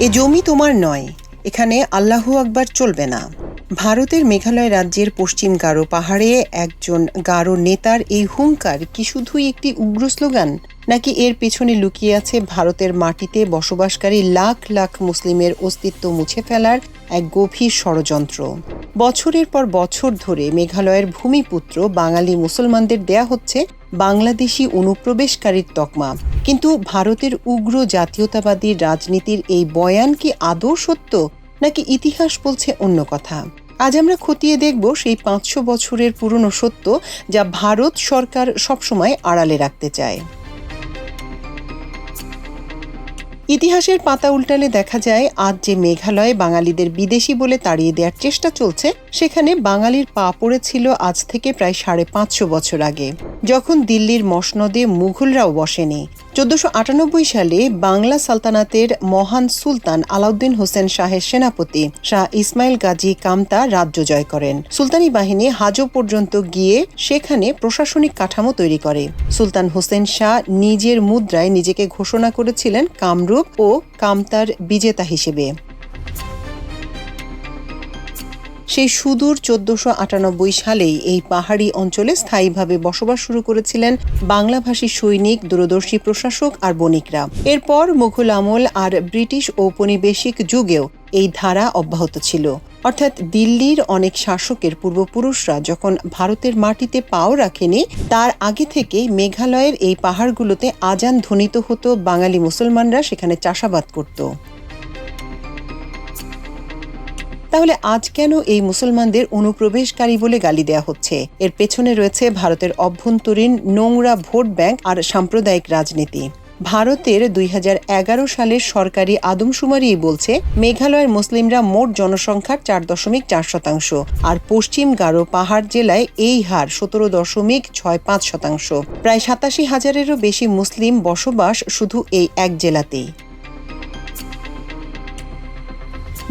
এ জমি তোমার নয়, এখানে আল্লাহু আকবার চলবে না। ভারতের মেঘালয় রাজ্যের পশ্চিম গারো পাহাড়ে একজন গারো নেতার এই হুঙ্কার কি শুধুই একটি উগ্র স্লোগান, নাকি এর পেছনে লুকিয়ে আছে ভারতের মাটিতে বসবাসকারী লাখ লাখ মুসলিমের অস্তিত্ব মুছে ফেলার এক গভীর ষড়যন্ত্র? বছরের পর বছর ধরে মেঘালয়ের ভূমিপুত্র বাঙালি মুসলমানদের দেয়া হচ্ছে বাংলাদেশি অনুপ্রবেশকারীর তকমা। কিন্তু ভারতের উগ্র জাতীয়তাবাদী রাজনীতির এই বয়ান কি আদৌ সত্য, নাকি ইতিহাস বলছে অন্য কথা? আজ আমরা খতিয়ে দেখব সেই 500 বছরের পুরনো সত্য যা ভারত সরকার সবসময় আড়ালে রাখতে চায়। ইতিহাসের পাতা উল্টালে দেখা যায় আজ যে মেঘালয় বাঙালিদের বিদেশি বলে তাড়িয়ে দেওয়ার চেষ্টা চলছে, সেখানে বাঙালির পা পড়েছিল আজ থেকে প্রায় 550 বছর আগে, যখন দিল্লির মসনদে মুঘলরাও বসেনি। 1498 সালে বাংলা সালতানাতের মহান সুলতান আলাউদ্দিন হোসেন শাহের সেনাপতি শাহ ইসমাইল গাজী কামতা রাজ্য জয় করেন। সুলতানি বাহিনী হাজো পর্যন্ত গিয়ে সেখানে প্রশাসনিক কাঠামো তৈরি করে। সুলতান হোসেন শাহ নিজের মুদ্রায় নিজেকে ঘোষণা করেছিলেন কামরূপ ও কামতার বিজেতা হিসেবে। সেই সুদূর 1498 সালেই এই পাহাড়ি অঞ্চলে স্থায়ীভাবে বসবাস শুরু করেছিলেন বাংলাভাষী সৈনিক, দূরদর্শী প্রশাসক আর বণিকরা। এরপর মুঘল আমল আর ব্রিটিশ ঔপনিবেশিক যুগেও এই ধারা অব্যাহত ছিল। অর্থাৎ দিল্লির অনেক শাসকের পূর্বপুরুষরা যখন ভারতের মাটিতে পাও রাখেনি, তার আগে থেকেই মেঘালয়ের এই পাহাড়গুলোতে আজান ধ্বনিত হতো, বাঙালি মুসলমানরা সেখানে চাষাবাদ করত। তাহলে আজ কেন এই মুসলমানদের অনুপ্রবেশকারী বলে গালি দেয়া হচ্ছে? এর পেছনে রয়েছে ভারতের অভ্যন্তরীণ নোংরা ভোট ব্যাংক আর সাম্প্রদায়িক রাজনীতি। ভারতের 2011 সালের সরকারি আদমশুমারি বলছে মেঘালয়ের মুসলিমরা মোট জনসংখ্যার 4.4%, আর পশ্চিম গারো পাহাড় জেলায় এই হার 17.65%। প্রায় 87,000-এরও বেশি মুসলিম বসবাস শুধু এই এক জেলাতেই।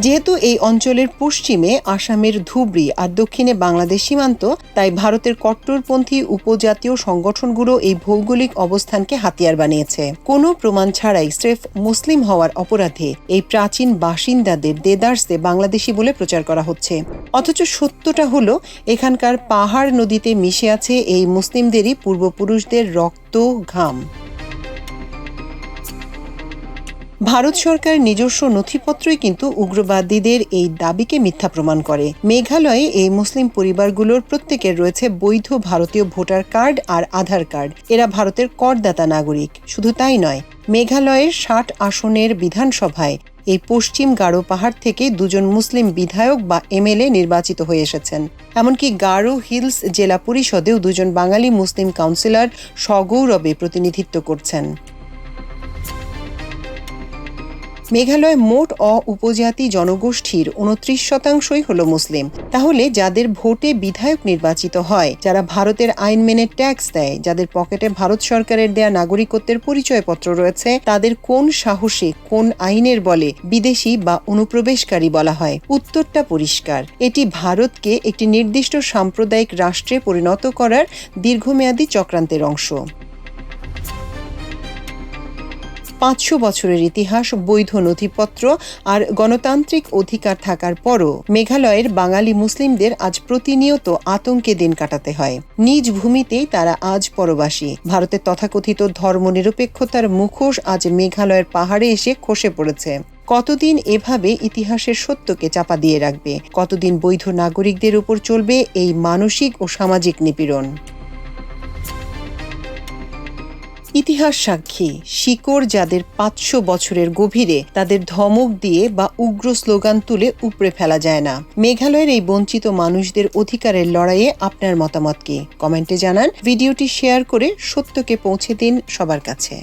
যেহেতু এই অঞ্চলের পশ্চিমে আসামের ধুবড়ী আর দক্ষিণে বাংলাদেশ সীমান্ত, তাই ভারতের কট্টরপন্থী উপজাতীয় সংগঠনগুলো এই ভৌগোলিক অবস্থানকে হাতিয়ার বানিয়েছে। কোনো প্রমাণ ছাড়াই স্রেফ মুসলিম হওয়ার অপরাধে এই প্রাচীন বাসিন্দাদের দেদারসে বাংলাদেশি বলে প্রচার করা হচ্ছে। অথচ সত্যটা হলো, এখানকার পাহাড় নদীতে মিশে আছে এই মুসলিমদেরই পূর্বপুরুষদের রক্ত, ঘাম। ভারত সরকার নিজস্ব নথিপত্রই কিন্তু উগ্রবাদীদের এই দাবিকে মিথ্যা প্রমাণ করে। মেঘালয়ে এই মুসলিম পরিবারগুলোর প্রত্যেকের রয়েছে বৈধ ভারতীয় ভোটার কার্ড আর আধার কার্ড। এরা ভারতের করদাতা নাগরিক। শুধু তাই নয়, মেঘালয়ের 60 আসনের বিধানসভায় এই পশ্চিম গারো পাহাড় থেকে 2 মুসলিম বিধায়ক বা এমএলএ নির্বাচিত হয়ে এসেছেন। এমনকি গারো হিলস জেলা পরিষদেও 2 বাঙালি মুসলিম কাউন্সিলর সগৌরবে প্রতিনিধিত্ব করছেন। মেঘালয় মোট উপজাতি জনগোষ্ঠীর 29%ই হল মুসলিম। তাহলে যাদের ভোটে বিধায়ক নির্বাচিত হয়, যারা ভারতের আইন মেনে ট্যাক্স দেয়, যাদের পকেটে ভারত সরকারের দেয়া নাগরিকত্বের পরিচয়পত্র রয়েছে, তাদের কোন সাহসে, কোন আইনের বলে বিদেশি বা অনুপ্রবেশকারী বলা হয়? উত্তরটা পরিষ্কার, এটি ভারতকে একটি নির্দিষ্ট সাম্প্রদায়িক রাষ্ট্রে পরিণত করার দীর্ঘমেয়াদী চক্রান্তের অংশ। 500 বছরের ইতিহাস, বৈধ নথিপত্র আর গণতান্ত্রিক অধিকার থাকার পরও মেঘালয়ের বাঙালি মুসলিমদের আজ প্রতিনিয়ত আতঙ্কে দিন কাটাতে হয়। নিজ ভূমিতেই তারা আজ পরবাসী। ভারতের তথাকথিত ধর্মনিরপেক্ষতার মুখোশ আজ মেঘালয়ের পাহাড়ে এসে খসে পড়েছে। কতদিন এভাবে ইতিহাসের সত্যকে চাপা দিয়ে রাখবে? কতদিন বৈধ নাগরিকদের উপর চলবে এই মানসিক ও সামাজিক নিপীড়ন? ইতিহাস সাক্ষী, শিকড় যাদের 500 বছরের গভীরে, তাদের ধমক দিয়ে বা উগ্র স্লোগান তুলে উপড়ে ফেলা যায় না। মেঘালয়ের এই বঞ্চিত মানুষদের অধিকারের লড়াইয়ে আপনার মতামত কি? কমেন্টে জানান। ভিডিওটি শেয়ার করে সত্যকে পৌঁছে দিন সবার কাছে।